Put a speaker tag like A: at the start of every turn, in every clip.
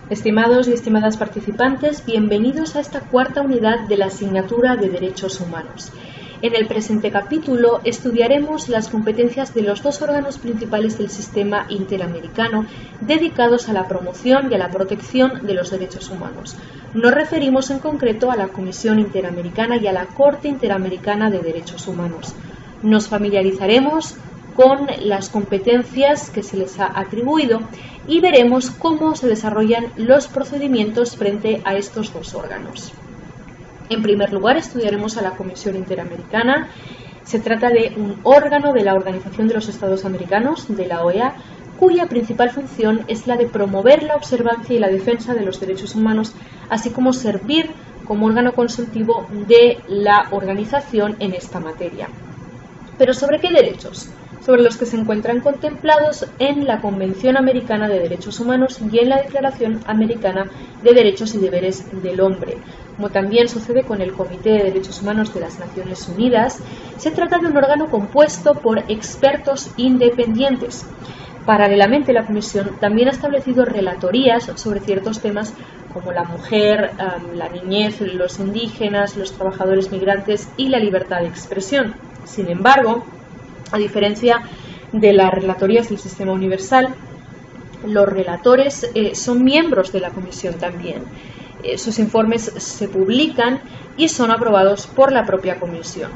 A: Estimados y estimadas participantes, bienvenidos a esta cuarta unidad de la asignatura de Derechos Humanos. En el presente capítulo estudiaremos las competencias de los dos órganos principales del sistema interamericano dedicados a la promoción y a la protección de los derechos humanos. Nos referimos en concreto a la Comisión Interamericana y a la Corte Interamericana de Derechos Humanos. Nos familiarizaremos con las competencias que se les ha atribuido y veremos cómo se desarrollan los procedimientos frente a estos dos órganos. En primer lugar, estudiaremos a la Comisión Interamericana. Se trata de un órgano de la Organización de los Estados Americanos, de la OEA, cuya principal función es la de promover la observancia y la defensa de los derechos humanos, así como servir como órgano consultivo de la organización en esta materia. ¿Pero sobre qué derechos? Sobre los que se encuentran contemplados en la Convención Americana de Derechos Humanos y en la Declaración Americana de Derechos y Deberes del Hombre. Como también sucede con el Comité de Derechos Humanos de las Naciones Unidas, se trata de un órgano compuesto por expertos independientes. Paralelamente, la Comisión también ha establecido relatorías sobre ciertos temas como la mujer, la niñez, los indígenas, los trabajadores migrantes y la libertad de expresión. Sin embargo, a diferencia de las relatorías del Sistema Universal, los relatores son miembros de la Comisión también. Sus informes se publican y son aprobados por la propia Comisión.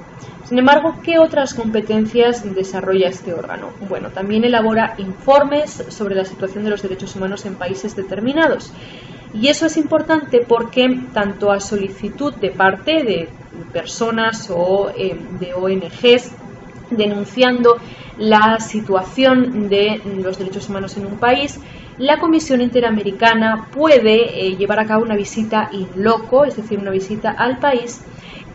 A: Sin embargo, ¿qué otras competencias desarrolla este órgano? Bueno, también elabora informes sobre la situación de los derechos humanos en países determinados. Y eso es importante porque, tanto a solicitud de parte de personas o de ONGs, denunciando la situación de los derechos humanos en un país, la Comisión Interamericana puede llevar a cabo una visita in loco, es decir, una visita al país,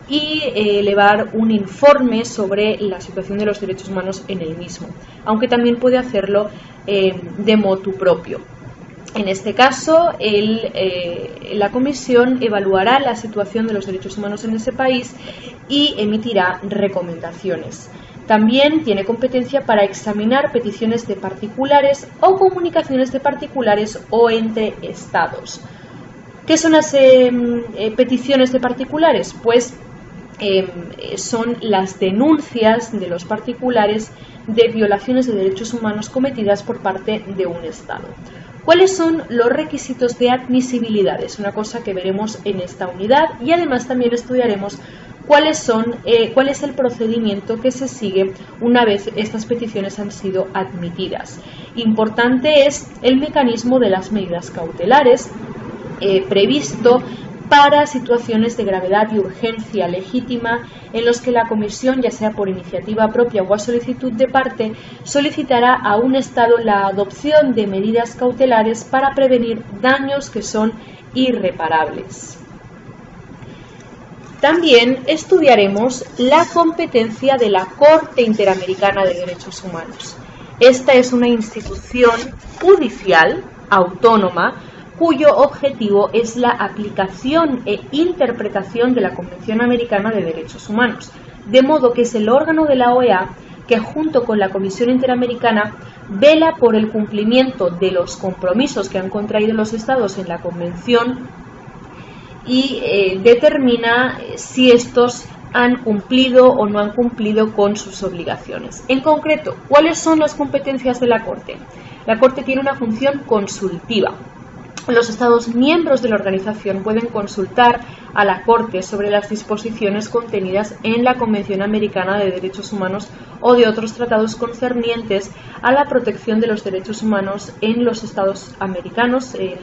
A: y elevar un informe sobre la situación de los derechos humanos en el mismo, aunque también puede hacerlo de motu propio. En este caso, la Comisión evaluará la situación de los derechos humanos en ese país y emitirá recomendaciones. También tiene competencia para examinar peticiones de particulares o comunicaciones de particulares o entre estados. ¿Qué son las peticiones de particulares? Pues son las denuncias de los particulares de violaciones de derechos humanos cometidas por parte de un estado. ¿Cuáles son los requisitos de admisibilidad? Es una cosa que veremos en esta unidad y además también estudiaremos cuál es el procedimiento que se sigue una vez estas peticiones han sido admitidas. Importante es el mecanismo de las medidas cautelares previsto para situaciones de gravedad y urgencia legítima en los que la Comisión, ya sea por iniciativa propia o a solicitud de parte, solicitará a un Estado la adopción de medidas cautelares para prevenir daños que son irreparables. También estudiaremos la competencia de la Corte Interamericana de Derechos Humanos. Esta es una institución judicial autónoma cuyo objetivo es la aplicación e interpretación de la Convención Americana de Derechos Humanos, de modo que es el órgano de la OEA que junto con la Comisión Interamericana vela por el cumplimiento de los compromisos que han contraído los Estados en la Convención y determina si estos han cumplido o no han cumplido con sus obligaciones. En concreto, ¿cuáles son las competencias de la Corte? La Corte tiene una función consultiva. Los Estados miembros de la organización pueden consultar a la Corte sobre las disposiciones contenidas en la Convención Americana de Derechos Humanos o de otros tratados concernientes a la protección de los derechos humanos en los Estados americanos, de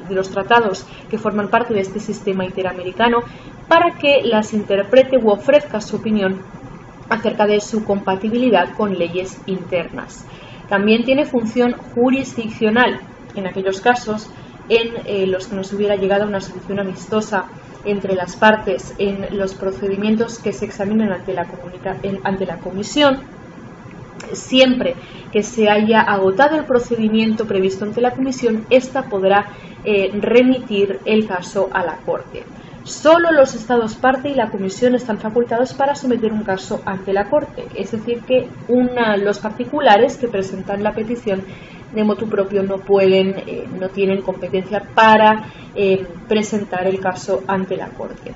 A: los tratados que forman parte de este sistema interamericano, para que las interprete u ofrezca su opinión acerca de su compatibilidad con leyes internas. También tiene función jurisdiccional en aquellos casos en los que no se hubiera llegado a una solución amistosa entre las partes en los procedimientos que se examinan ante la Comisión. Siempre que se haya agotado el procedimiento previsto ante la Comisión, ésta podrá remitir el caso a la Corte. Solo los Estados parte y la Comisión están facultados para someter un caso ante la Corte, es decir, que los particulares que presentan la petición de motu propio no pueden, no tienen competencia para presentar el caso ante la Corte.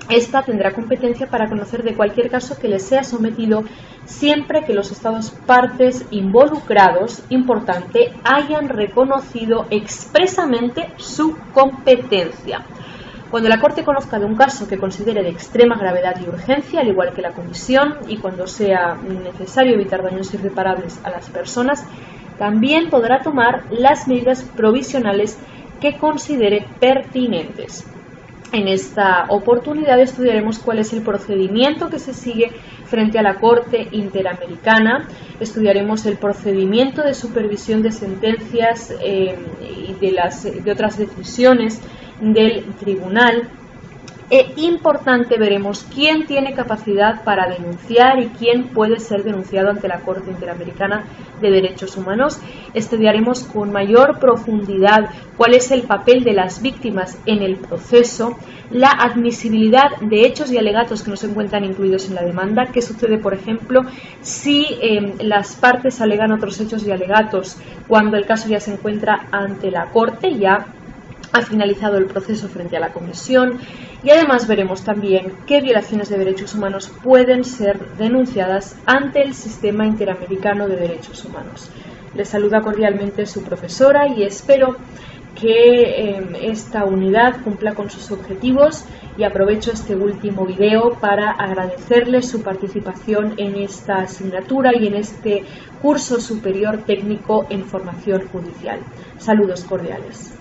A: Esta tendrá competencia para conocer de cualquier caso que le sea sometido siempre que los estados partes involucrados, importante, hayan reconocido expresamente su competencia. Cuando la Corte conozca de un caso que considere de extrema gravedad y urgencia, al igual que la Comisión, y cuando sea necesario evitar daños irreparables a las personas, también podrá tomar las medidas provisionales que considere pertinentes. En esta oportunidad estudiaremos cuál es el procedimiento que se sigue frente a la Corte Interamericana, estudiaremos el procedimiento de supervisión de sentencias y de otras decisiones del tribunal. Importante, veremos quién tiene capacidad para denunciar y quién puede ser denunciado ante la Corte Interamericana de Derechos Humanos. Estudiaremos con mayor profundidad cuál es el papel de las víctimas en el proceso, la admisibilidad de hechos y alegatos que no se encuentran incluidos en la demanda, qué sucede, por ejemplo, si las partes alegan otros hechos y alegatos cuando el caso ya se encuentra ante la Corte, ya ha finalizado el proceso frente a la Comisión, y además veremos también qué violaciones de derechos humanos pueden ser denunciadas ante el Sistema Interamericano de Derechos Humanos. Les saluda cordialmente su profesora y espero que esta unidad cumpla con sus objetivos, y aprovecho este último video para agradecerles su participación en esta asignatura y en este curso superior técnico en formación judicial. Saludos cordiales.